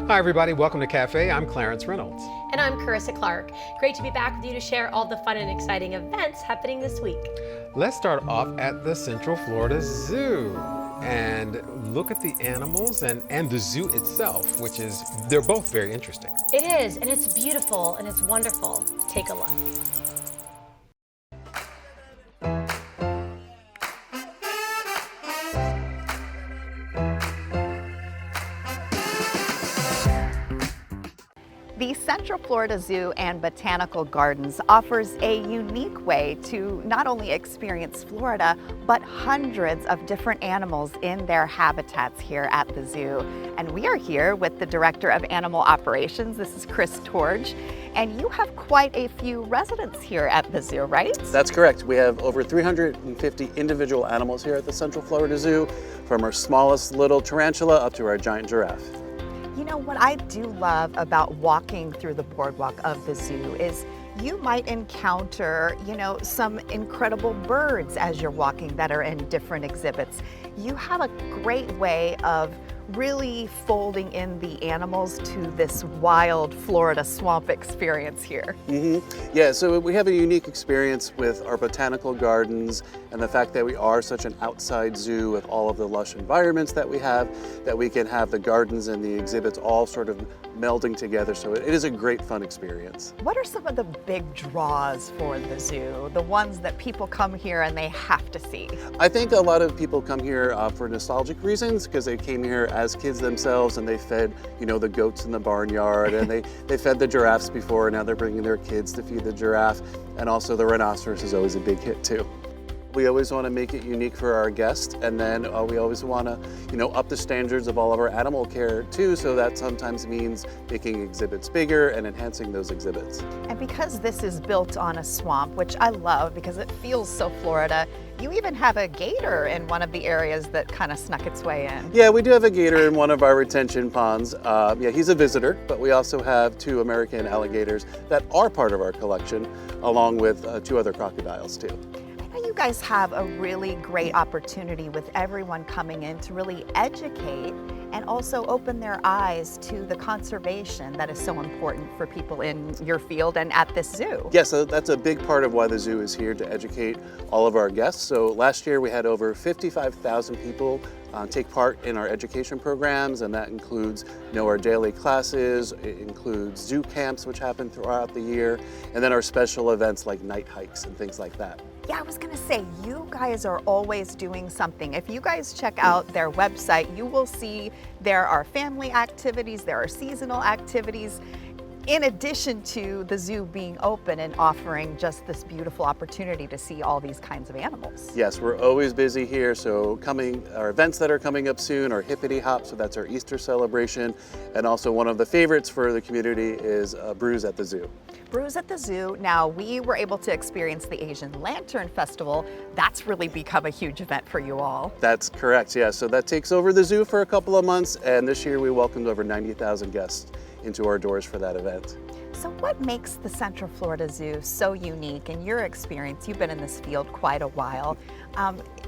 Hi everybody, welcome to Cafe. I'm Clarence Reynolds. And I'm Carissa Clark. Great to be back with you to share all the fun and exciting events happening this week. Let's start off at the Central Florida Zoo and look at the animals and the zoo itself, they're both very interesting. It is, and it's beautiful and it's wonderful. Take a look. The Central Florida Zoo and Botanical Gardens offers a unique way to not only experience Florida, but hundreds of different animals in their habitats here at the zoo. And we are here with the Director of Animal Operations. This is Chris Torge. And you have quite a few residents here at the zoo, right? That's correct. We have over 350 individual animals here at the Central Florida Zoo, from our smallest little tarantula up to our giant giraffe. You know, what I do love about walking through the boardwalk of the zoo is you might encounter, some incredible birds as you're walking that are in different exhibits. You have a great way of really folding in the animals to this wild Florida swamp experience here. Yeah, so we have a unique experience with our botanical gardens and the fact that we are such an outside zoo with all of the lush environments that we have, that we can have the gardens and the exhibits all sort of melding together. So it is a great fun experience. What are some of the big draws for the zoo? The ones that people come here and they have to see? I think a lot of people come here for nostalgic reasons, because they came here as kids themselves and they fed, the goats in the barnyard, and they fed the giraffes before, and now they're bringing their kids to feed the giraffe. And also the rhinoceros is always a big hit too. We always want to make it unique for our guests, and then we always want to, up the standards of all of our animal care too, so that sometimes means making exhibits bigger and enhancing those exhibits. And because this is built on a swamp, which I love because it feels so Florida, you even have a gator in one of the areas that kind of snuck its way in. Yeah, we do have a gator in one of our retention ponds. He's a visitor, but we also have 2 American alligators that are part of our collection, along with 2 other crocodiles too. You guys have a really great opportunity with everyone coming in to really educate and also open their eyes to the conservation that is so important for people in your field and at this zoo. Yes, so that's a big part of why the zoo is here, to educate all of our guests. So last year we had over 55,000 people take part in our education programs, and that includes our daily classes, it includes zoo camps which happen throughout the year, and then our special events like night hikes and things like that. Yeah, I was gonna say, you guys are always doing something. If you guys check out their website, you will see there are family activities, there are seasonal activities, in addition to the zoo being open and offering just this beautiful opportunity to see all these kinds of animals. Yes, we're always busy here. So our events that are coming up soon are Hippity Hop, so that's our Easter celebration. And also one of the favorites for the community is Brews at the Zoo. Brews at the Zoo. Now, we were able to experience the Asian Lantern Festival. That's really become a huge event for you all. That's correct, yeah. So that takes over the zoo for a couple of months, and this year we welcomed over 90,000 guests into our doors for that event. So what makes the Central Florida Zoo so unique in your experience? You've been in this field quite a while.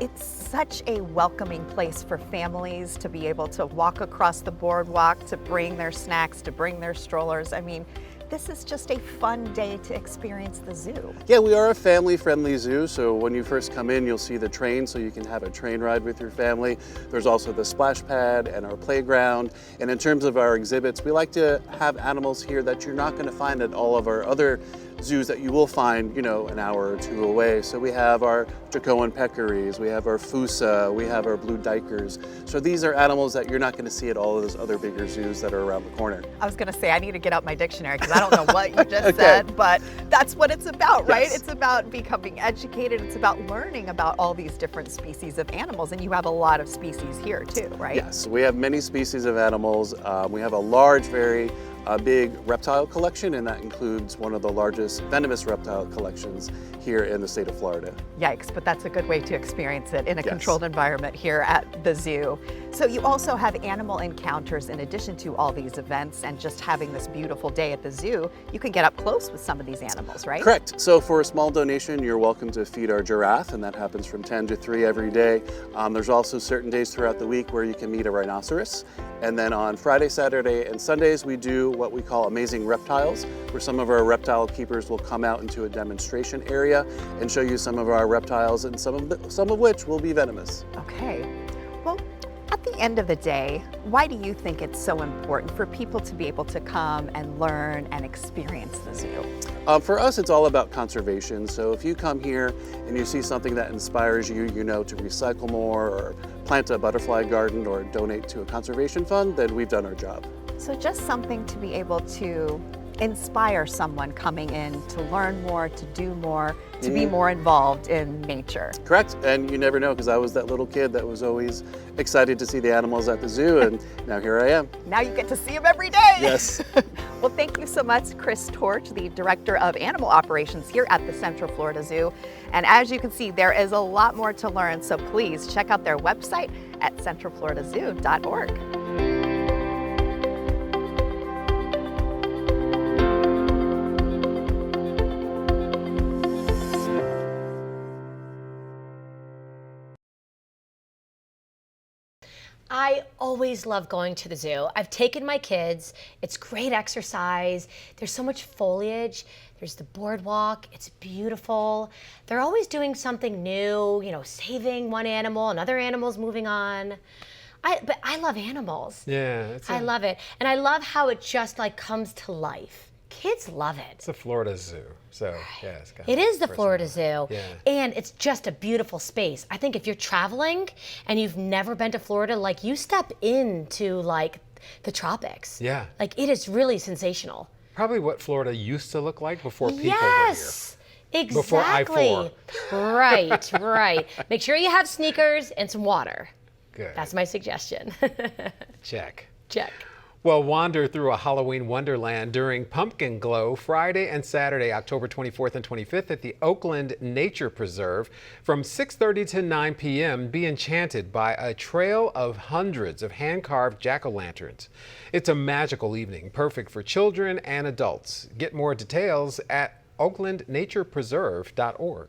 It's such a welcoming place for families to be able to walk across the boardwalk, to bring their snacks, to bring their strollers. I mean, this is just a fun day to experience the zoo. Yeah, we are a family-friendly zoo, so when you first come in, you'll see the train, so you can have a train ride with your family. There's also the splash pad and our playground. And in terms of our exhibits, we like to have animals here that you're not going to find at all of our other zoos that you will find, an hour or 2 away. So we have our Jacoan peccaries, we have our Fusa, we have our blue duikers. So these are animals that you're not going to see at all of those other bigger zoos that are around the corner. I was going to say, I need to get out my dictionary because I don't know what you just said, but that's what it's about, right? Yes. It's about becoming educated. It's about learning about all these different species of animals, and you have a lot of species here too, right? Yes, we have many species of animals. We have a large, very a big reptile collection, and that includes one of the largest venomous reptile collections here in the state of Florida. Yikes, but that's a good way to experience it in a Yes. controlled environment here at the zoo. So you also have animal encounters in addition to all these events and just having this beautiful day at the zoo. You can get up close with some of these animals, right? Correct. So for a small donation, you're welcome to feed our giraffe, and that happens from 10 to 3 every day. There's also certain days throughout the week where you can meet a rhinoceros. And then on Friday, Saturday, and Sundays, we do what we call Amazing Reptiles, where some of our reptile keepers will come out into a demonstration area and show you some of our reptiles, and some of which will be venomous. Okay. Well, at the end of the day, why do you think it's so important for people to be able to come and learn and experience the zoo? For us, it's all about conservation. So if you come here and you see something that inspires you, to recycle more or plant a butterfly garden or donate to a conservation fund, then we've done our job. So just something to be able to inspire someone coming in to learn more, to do more, to be more involved in nature. Correct, and you never know, because I was that little kid that was always excited to see the animals at the zoo, and now here I am. Now you get to see them every day. Yes. Well, thank you so much, Chris Torch, the Director of Animal Operations here at the Central Florida Zoo. And as you can see, there is a lot more to learn, so please check out their website at centralfloridazoo.org. I always love going to the zoo. I've taken my kids. It's great exercise. There's so much foliage. There's the boardwalk. It's beautiful. They're always doing something new, saving one animal, another animal's moving on. But I love animals. Yeah. I love it. And I love how it just comes to life. Kids love it. It's a Florida zoo. So, yeah, it's got It is the Florida personality. Zoo, Yeah. and it's just a beautiful space. I think if you're traveling and you've never been to Florida, you step into the tropics. Yeah. It is really sensational. Probably what Florida used to look like before people Yes, exactly. Before I-4. Right, right. Make sure you have sneakers and some water. were here. Good. That's my suggestion. Check. Check. Well, wander through a Halloween wonderland during Pumpkin Glow Friday and Saturday, October 24th and 25th at the Oakland Nature Preserve from 6:30 to 9 p.m. Be enchanted by a trail of hundreds of hand-carved jack-o'-lanterns. It's a magical evening, perfect for children and adults. Get more details at oaklandnaturepreserve.org.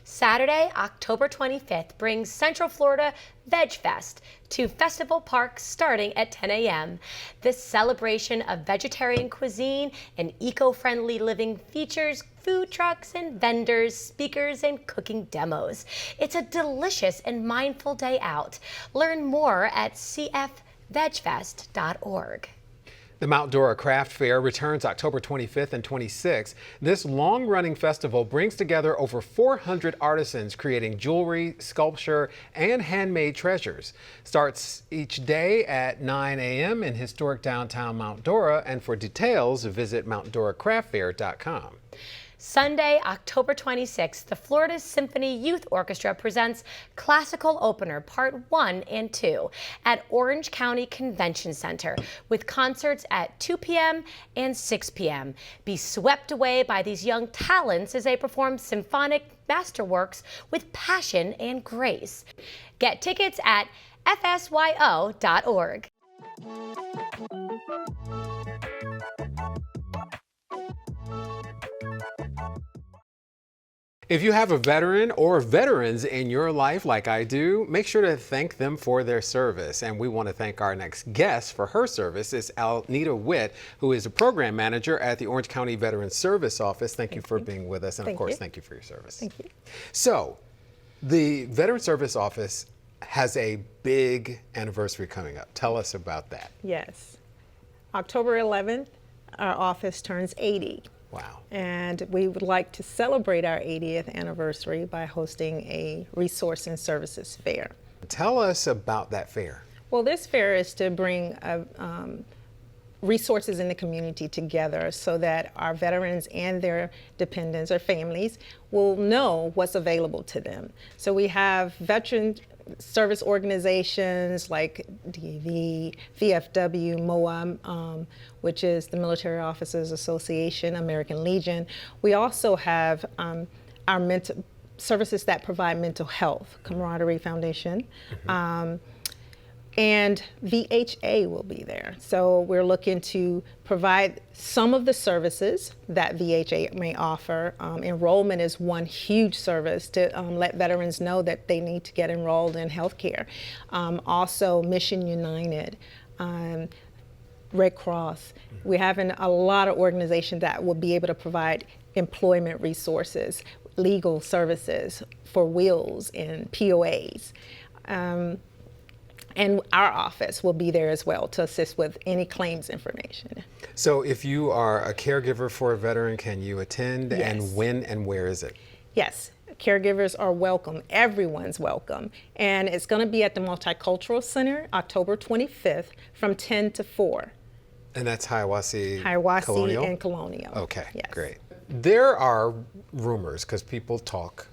Saturday, October 25th brings Central Florida Veg Fest to Festival Park starting at 10 a.m. This celebration of vegetarian cuisine and eco-friendly living features food trucks and vendors, speakers, and cooking demos. It's a delicious and mindful day out. Learn more at cfvegfest.org. The Mount Dora Craft Fair returns October 25th and 26th. This long-running festival brings together over 400 artisans creating jewelry, sculpture, and handmade treasures. Starts each day at 9 a.m. in historic downtown Mount Dora, and for details, visit mountdoracraftfair.com. Sunday, October 26th, the Florida Symphony Youth Orchestra presents Classical Opener Part 1 and 2 at Orange County Convention Center with concerts at 2 p.m. and 6 p.m. Be swept away by these young talents as they perform symphonic masterworks with passion and grace. Get tickets at fsyo.org. If you have a veteran or veterans in your life like I do, make sure to thank them for their service. And we want to thank our next guest for her service. It's Alnita Witt, who is a program manager at the Orange County Veterans Service Office. Thank you for being with us. And of course, thank you for your service. Thank you. So, the Veterans Service Office has a big anniversary coming up. Tell us about that. Yes. October 11th, our office turns 80. Wow. And we would like to celebrate our 80th anniversary by hosting a resource and services fair. Tell us about that fair. Well, this fair is to bring resources in the community together so that our veterans and their dependents or families will know what's available to them. So we have veteran service organizations like DV, VFW, MOA, which is the Military Officers Association, American Legion. We also have our services that provide mental health, Camaraderie Foundation. And VHA will be there. So we're looking to provide some of the services that VHA may offer. Enrollment is one huge service to let veterans know that they need to get enrolled in healthcare. Also, Mission United, Red Cross. We're having a lot of organizations that will be able to provide employment resources, legal services for wills and POAs. And our office will be there as well to assist with any claims information. So if you are a caregiver for a veteran, can you attend? Yes. And when and where is it? Yes, caregivers are welcome. Everyone's welcome. And it's going to be at the Multicultural Center, October 25th from 10 to 4. And that's Hiawassee Hiawassee and Colonial. Okay, Yes. great. There are rumors, because people talk,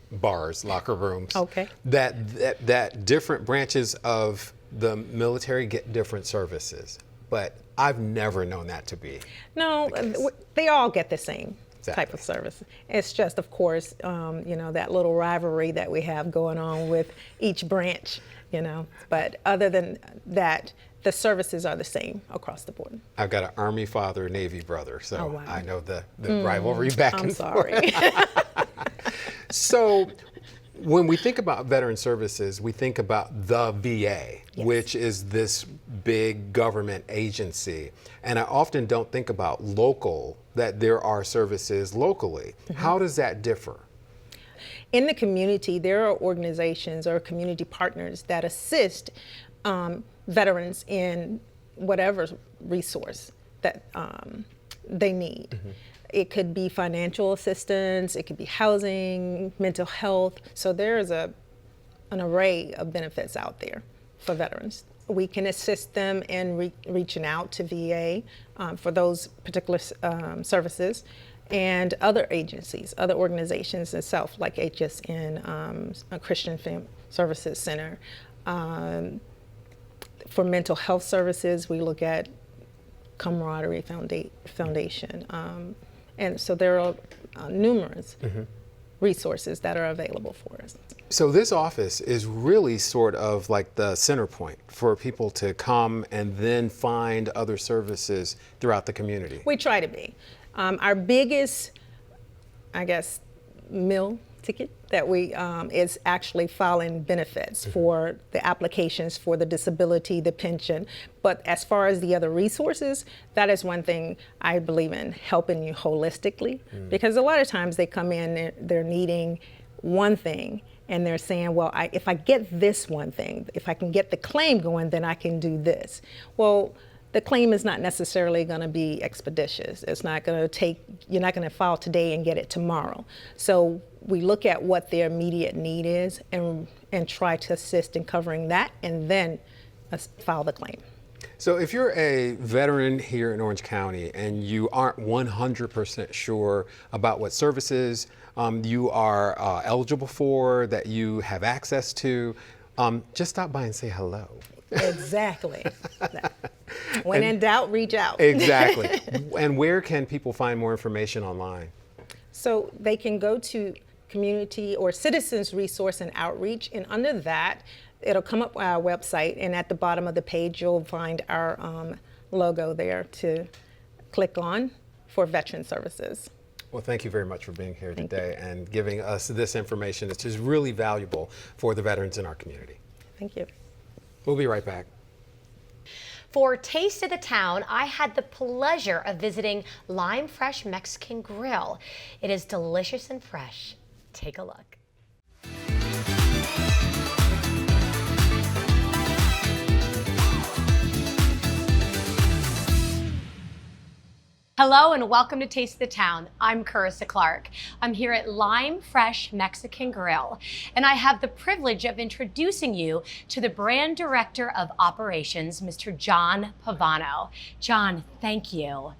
bars, locker rooms, Okay. that different branches of the military get different services. But I've never known that to be. No, the case. they all get the same type Exactly. of service. It's just, of course, that little rivalry that we have going on with each branch, But other than that, the services are the same across the board. I've got an Army father, Navy brother, so Oh, wow. I know the rivalry back I'm and sorry. forth. So when we think about veteran services, we think about the VA, Yes. which is this big government agency. And I often don't think about local, that there are services locally. How does that differ? In the community, there are organizations or community partners that assist veterans in whatever resource that they need. It could be financial assistance, it could be housing, mental health. So there is an array of benefits out there for veterans. We can assist them in reaching out to VA for those particular services, and other agencies, other organizations itself, like HSN, a Christian Services Center. For mental health services, we look at Camaraderie Foundation. And so there are numerous resources that are available for us. So this office is really sort of like the center point for people to come and then find other services throughout the community. We try to be. Our biggest, meal ticket that we is actually filing benefits for the applications for the disability, the pension. But as far as the other resources, that is one thing I believe in, helping you holistically. Because a lot of times they come in, they're needing one thing, and they're saying, well, if I get this one thing, if I can get the claim going, then I can do this. Well, the claim is not necessarily going to be expeditious. It's not going to take, you're not going to file today and get it tomorrow. So we look at what their immediate need is and try to assist in covering that, and then file the claim. So if you're a veteran here in Orange County and you aren't 100% sure about what services you are eligible for, that you have access to, just stop by and say hello. Exactly. When in doubt, reach out. Exactly. And where can people find more information online? So they can go to Community or Citizens Resource and Outreach, and under that, it'll come up on our website, and at the bottom of the page, you'll find our logo there to click on for veteran services. Well, thank you very much for being here today and giving us this information. It's just really valuable for the veterans in our community. Thank you. We'll be right back. For Taste of the Town, I had the pleasure of visiting Lime Fresh Mexican Grill. It is delicious and fresh. Take a look. Hello and welcome to Taste the Town. I'm Carissa Clark. I'm here at Lime Fresh Mexican Grill, and I have the privilege of introducing you to the brand director of operations, Mr. John Pavano. John, thank you.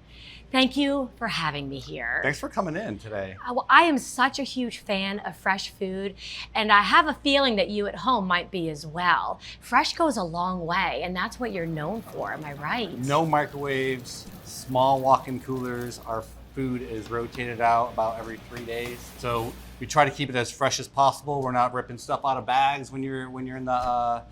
Thank you for having me here. Thanks for coming in today. Well, I am such a huge fan of fresh food, and I have a feeling that you at home might be as well. Fresh goes a long way, and that's what you're known for, am I right? No microwaves, small walk-in coolers. Our food is rotated out about every 3 days. So we try to keep it as fresh as possible. We're not ripping stuff out of bags when you're in the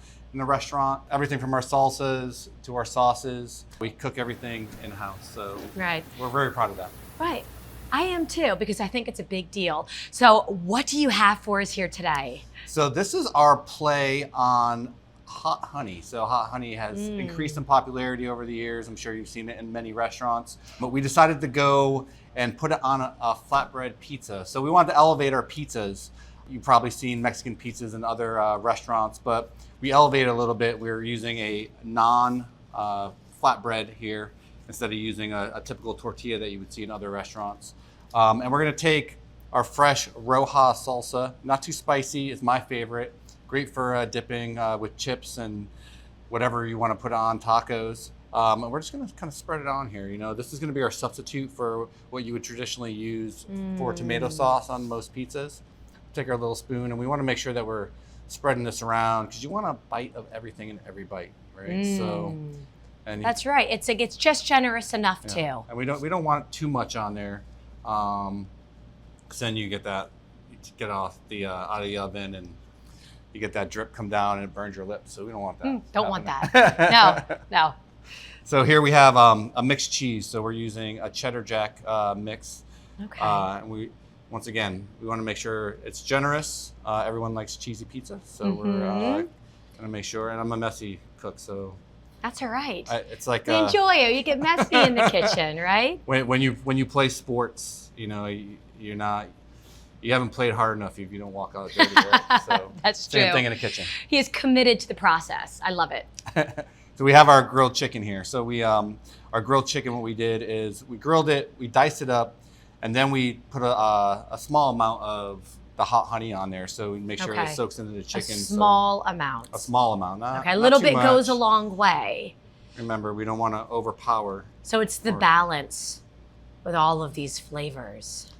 restaurant. Everything from our salsas to our sauces. We cook everything in-house, so Right. we're very proud of that. Right. I am too, because I think it's a big deal. So what do you have for us here today? So this is our play on hot honey. So hot honey has increased in popularity over the years. I'm sure you've seen it in many restaurants. But we decided to go and put it on a flatbread pizza. So we wanted to elevate our pizzas. You've probably seen Mexican pizzas in other restaurants, but we elevated a little bit. We're using a non-flatbread here instead of using a typical tortilla that you would see in other restaurants. And we're gonna take our fresh Roja salsa, not too spicy, is my favorite. Great for dipping with chips and whatever you wanna put on tacos. And we're just gonna kind of spread it on here. You know, this is gonna be our substitute for what you would traditionally use for tomato sauce on most pizzas. Take our little spoon, and we wanna make sure that we're spreading this around because you want a bite of everything in every bite, right? So, and That's right. It's like it's just generous enough yeah. too. And we don't want too much on there, because then you get get off the out of the oven and you get that drip come down and it burns your lips. So we don't want that. Don't want happening. that. No. So here we have a mixed cheese. So we're using a cheddar jack mix. Okay. And once again, we want to make sure it's generous. Everyone likes cheesy pizza, so we're gonna make sure. And I'm a messy cook, so That's all right. it's like We enjoy it. You get messy in the kitchen, right? when you play sports, you know, you haven't played hard enough if you don't walk out dirty. Right? So That's same true. thing in the kitchen. He is committed to the process. I love it. So we have our grilled chicken here. So we our grilled chicken, what we did is we grilled it, we diced it up, and then we put a small amount of the hot honey on there, so we make sure Okay. it soaks into the chicken. A small amount. A small amount. Not, Okay, a not little too bit goes a much. long way. Remember, we don't want to overpower. So it's the Or- balance with all of these flavors.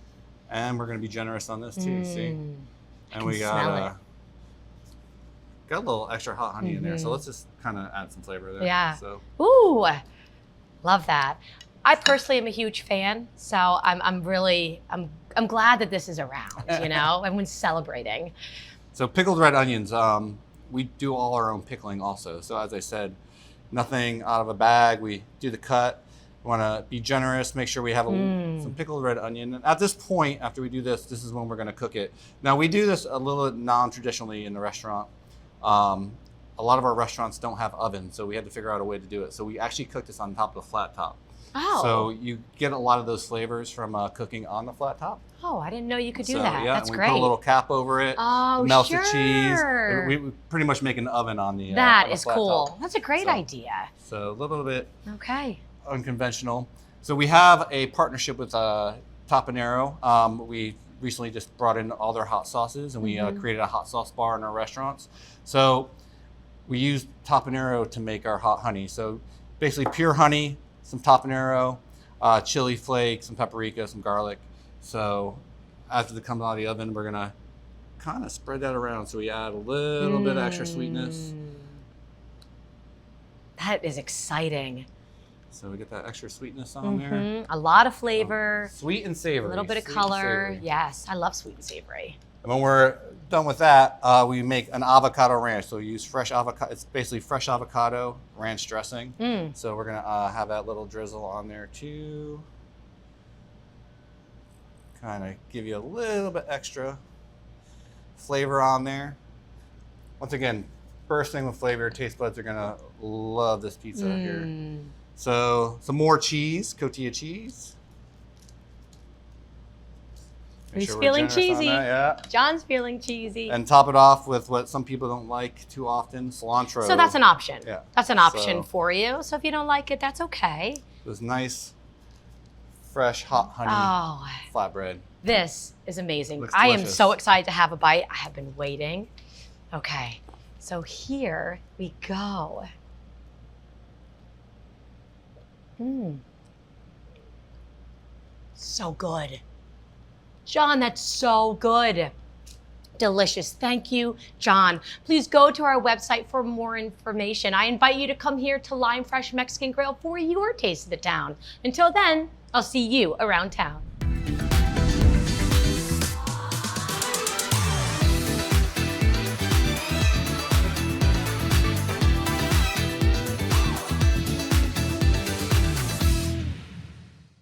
And we're going to be generous on this too. See, and can we smell it. got a little extra hot honey in there. So let's just kind of add some flavor there. Yeah. So Ooh, love that. I personally am a huge fan, so I'm glad that this is around, you know, and when celebrating. So pickled red onions, we do all our own pickling also. So as I said, nothing out of a bag. We do the cut. We want to be generous, make sure we have some pickled red onion. And at this point, after we do this, this is when we're going to cook it. Now we do this a little non-traditionally in the restaurant. A lot of our restaurants don't have ovens, so we had to figure out a way to do it. So we actually cook this on top of a flat top. Oh. So you get a lot of those flavors from cooking on the flat top. Oh, I didn't know you could do So, that. yeah, That's and we great. put a little cap over it. Oh, melt sure. the cheese. We pretty much make an oven on the. That on the is flat cool. top. That's a great So- idea. So a little bit Okay. unconventional. So we have a partnership with Tapanero. We recently just brought in all their hot sauces, and we created a hot sauce bar in our restaurants. So we use Tapanero to make our hot honey. So basically pure honey, some Tapanero, chili flakes, some paprika, some garlic. So after it comes out of the oven, we're gonna kind of spread that around. So we add a little bit of extra sweetness. That is exciting. So we get that extra sweetness on there. A lot of flavor, Sweet and savory. a little bit of sweet and color. savory. Yes, I love sweet and savory. And when we're done with that, we make an avocado ranch. So we use fresh avocado. It's basically fresh avocado ranch dressing. So we're gonna have that little drizzle on there too. Kind of give you a little bit extra flavor on there. Once again, bursting with flavor. Taste buds are gonna love this pizza here. So some more cheese, cotija cheese. Make He's sure we're feeling generous on cheesy. that, yeah. John's feeling cheesy. And top it off with what some people don't like too often, cilantro. So that's an option. Yeah. That's an option So- for you. So if you don't like it, that's okay. This nice fresh hot honey Oh, flatbread. this is amazing. Looks I am delicious. so excited to have a bite. I have been waiting. Okay, so here we go. So good. John, that's so good. Delicious. Thank you, John. Please go to our website for more information. I invite you to come here to Lime Fresh Mexican Grill for your taste of the town. Until then, I'll see you around town.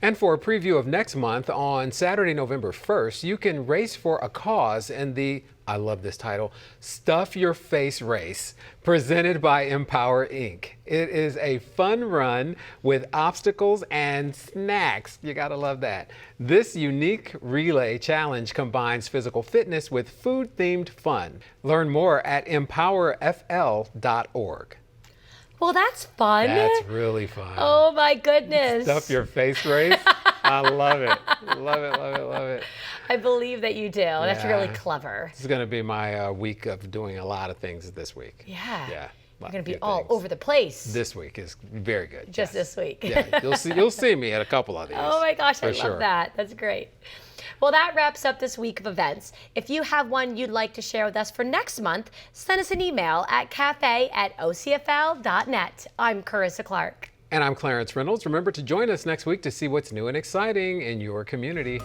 And for a preview of next month, on Saturday, November 1st, you can race for a cause in the, I love this title, Stuff Your Face Race, presented by Empower Inc. It is a fun run with obstacles and snacks. You gotta love that. This unique relay challenge combines physical fitness with food-themed fun. Learn more at empowerfl.org. Well, that's fun. That's really fun. Oh my goodness. Stuff Your Face Race. I love it. Love it, love it, love it. I believe that you do. That's Yeah. really clever. This is going to be my week of doing a lot of things this week. Yeah. Yeah. You're going to be all over the place. This week is very good. Just yes. this week. Yeah, you'll see me at a couple of these. Oh my gosh, I for love sure. that. That's great. Well, that wraps up this week of events. If you have one you'd like to share with us for next month, send us an email at cafe@ocfl.net. I'm Carissa Clark. And I'm Clarence Reynolds. Remember to join us next week to see what's new and exciting in your community.